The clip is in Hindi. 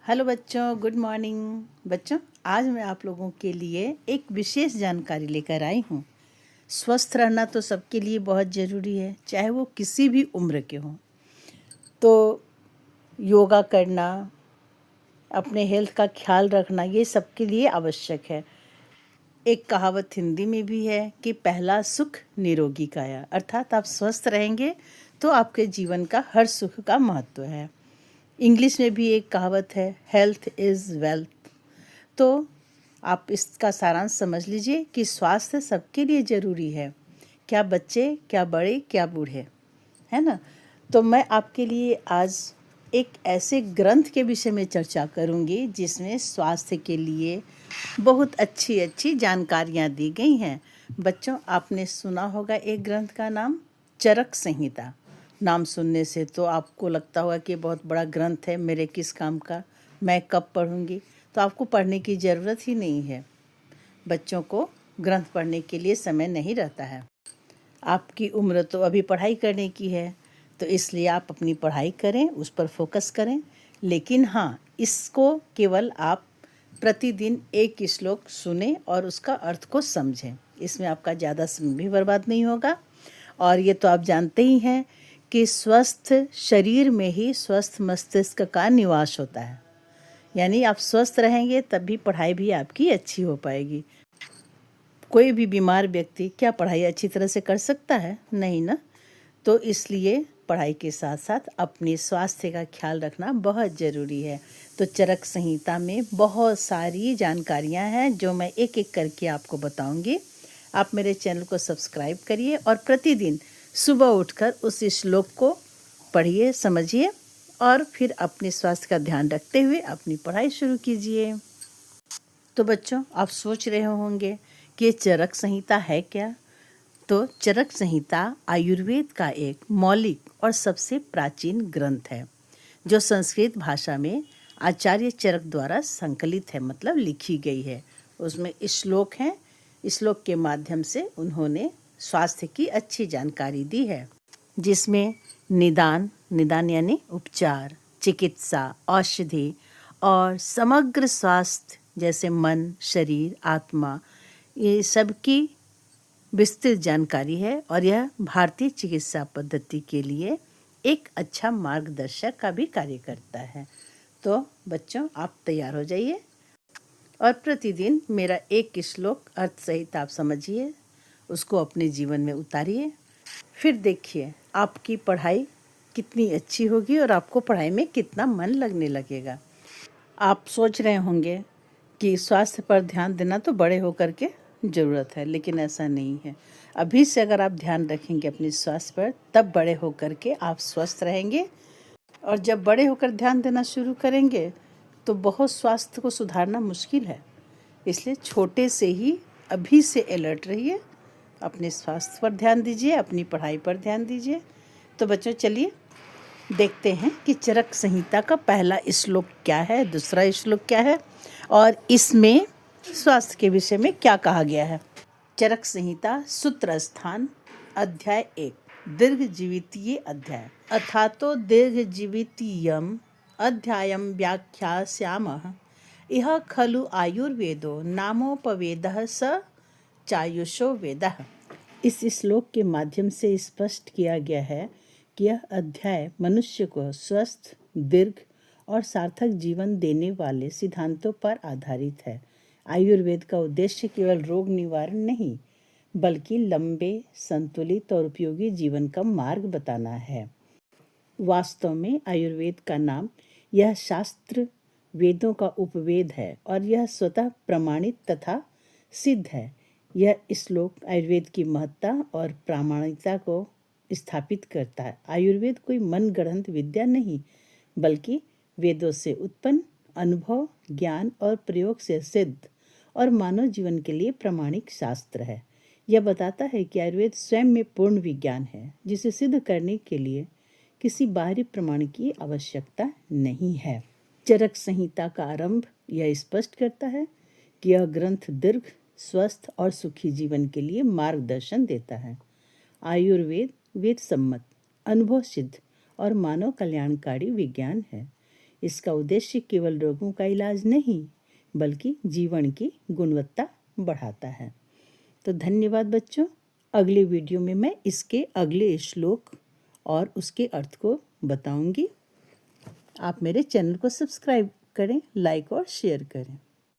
हेलो बच्चों, गुड मॉर्निंग। बच्चों, आज मैं आप लोगों के लिए एक विशेष जानकारी लेकर आई हूँ। स्वस्थ रहना तो सबके लिए बहुत ज़रूरी है, चाहे वो किसी भी उम्र के हों। तो योगा करना, अपने हेल्थ का ख्याल रखना, ये सबके लिए आवश्यक है। एक कहावत हिंदी में भी है कि पहला सुख निरोगी काया, अर्थात आप स्वस्थ रहेंगे तो आपके जीवन का हर सुख का महत्व है। इंग्लिश में भी एक कहावत है, हेल्थ इज़ वेल्थ। तो आप इसका सारांश समझ लीजिए कि स्वास्थ्य सबके लिए ज़रूरी है, क्या बच्चे, क्या बड़े, क्या बूढ़े, है ना। तो मैं आपके लिए आज एक ऐसे ग्रंथ के विषय में चर्चा करूंगी जिसमें स्वास्थ्य के लिए बहुत अच्छी अच्छी जानकारियां दी गई हैं। बच्चों, आपने सुना होगा एक ग्रंथ का नाम चरक संहिता। नाम सुनने से तो आपको लगता होगा कि बहुत बड़ा ग्रंथ है, मेरे किस काम का, मैं कब पढ़ूंगी। तो आपको पढ़ने की ज़रूरत ही नहीं है। बच्चों को ग्रंथ पढ़ने के लिए समय नहीं रहता है। आपकी उम्र तो अभी पढ़ाई करने की है, तो इसलिए आप अपनी पढ़ाई करें, उस पर फोकस करें। लेकिन हाँ, इसको केवल आप प्रतिदिन एक श्लोक सुने और उसका अर्थ को समझें। इसमें आपका ज़्यादा समय भी बर्बाद नहीं होगा। और ये तो आप जानते ही हैं कि स्वस्थ शरीर में ही स्वस्थ मस्तिष्क का निवास होता है। यानी आप स्वस्थ रहेंगे तब भी पढ़ाई भी आपकी अच्छी हो पाएगी। कोई भी बीमार व्यक्ति क्या पढ़ाई अच्छी तरह से कर सकता है? नहीं ना। तो इसलिए पढ़ाई के साथ साथ अपने स्वास्थ्य का ख्याल रखना बहुत ज़रूरी है। तो चरक संहिता में बहुत सारी जानकारियां हैं जो मैं एक एक करके आपको बताऊंगी। आप मेरे चैनल को सब्सक्राइब करिए और प्रतिदिन सुबह उठकर उस श्लोक को पढ़िए, समझिए और फिर अपने स्वास्थ्य का ध्यान रखते हुए अपनी पढ़ाई शुरू कीजिए। तो बच्चों, आप सोच रहे होंगे कि ये चरक संहिता है क्या? तो चरक संहिता आयुर्वेद का एक मौलिक और सबसे प्राचीन ग्रंथ है जो संस्कृत भाषा में आचार्य चरक द्वारा संकलित है, मतलब लिखी गई है। उसमें श्लोक हैं। श्लोक के माध्यम से उन्होंने स्वास्थ्य की अच्छी जानकारी दी है, जिसमें निदान निदान यानी उपचार, चिकित्सा, औषधि और समग्र स्वास्थ्य जैसे मन, शरीर, आत्मा, ये सब की विस्तृत जानकारी है। और यह भारतीय चिकित्सा पद्धति के लिए एक अच्छा मार्गदर्शक का भी कार्य करता है। तो बच्चों, आप तैयार हो जाइए और प्रतिदिन मेरा एक श्लोक अर्थ सहित आप समझिए, उसको अपने जीवन में उतारिए। फिर देखिए आपकी पढ़ाई कितनी अच्छी होगी और आपको पढ़ाई में कितना मन लगने लगेगा। आप सोच रहे होंगे कि स्वास्थ्य पर ध्यान देना तो बड़े होकर के ज़रूरत है, लेकिन ऐसा नहीं है। अभी से अगर आप ध्यान रखेंगे अपने स्वास्थ्य पर, तब बड़े होकर के आप स्वस्थ रहेंगे। और जब बड़े होकर ध्यान देना शुरू करेंगे तो बहुत स्वास्थ्य को सुधारना मुश्किल है। इसलिए छोटे से ही अभी से अलर्ट रहिए, अपने स्वास्थ्य पर ध्यान दीजिए, अपनी पढ़ाई पर ध्यान दीजिए। तो बच्चों, चलिए देखते हैं कि चरक संहिता का पहला श्लोक क्या है, दूसरा श्लोक क्या है और इसमें स्वास्थ्य के विषय में क्या कहा गया है। चरक संहिता सूत्र स्थान अध्याय 1, दीर्घ जीवितीय अध्याय। अथातो दीर्घ जीवितीयम अध्यायम व्याख्यास्यामः। इह खलु आयुर्वेदो नामोपवेदः स चायुषो वेदः। इस श्लोक के माध्यम से स्पष्ट किया गया है कि यह अध्याय मनुष्य को स्वस्थ, दीर्घ और सार्थक जीवन देने वाले सिद्धांतों पर आधारित है। आयुर्वेद का उद्देश्य केवल रोग निवारण नहीं, बल्कि लंबे, संतुलित और उपयोगी जीवन का मार्ग बताना है। वास्तव में आयुर्वेद का नाम, यह शास्त्र वेदों का उपवेद है और यह स्वतः प्रमाणित तथा सिद्ध है। यह श्लोक आयुर्वेद की महत्ता और प्रामाणिकता को स्थापित करता है। आयुर्वेद कोई मनगढ़ंत विद्या नहीं, बल्कि वेदों से उत्पन्न अनुभव, ज्ञान और प्रयोग से सिद्ध और मानव जीवन के लिए प्रामाणिक शास्त्र है। यह बताता है कि आयुर्वेद स्वयं में पूर्ण विज्ञान है, जिसे सिद्ध करने के लिए किसी बाहरी प्रमाण की आवश्यकता नहीं है। चरक संहिता का आरंभ यह स्पष्ट करता है कि यह ग्रंथ दीर्घ, स्वस्थ और सुखी जीवन के लिए मार्गदर्शन देता है। आयुर्वेद वेद सम्मत, अनुभव सिद्ध और मानव कल्याणकारी विज्ञान है। इसका उद्देश्य केवल रोगों का इलाज नहीं बल्कि जीवन की गुणवत्ता बढ़ाता है। तो धन्यवाद बच्चों। अगले वीडियो में मैं इसके अगले श्लोक और उसके अर्थ को बताऊंगी। आप मेरे चैनल को सब्सक्राइब करें, लाइक और शेयर करें।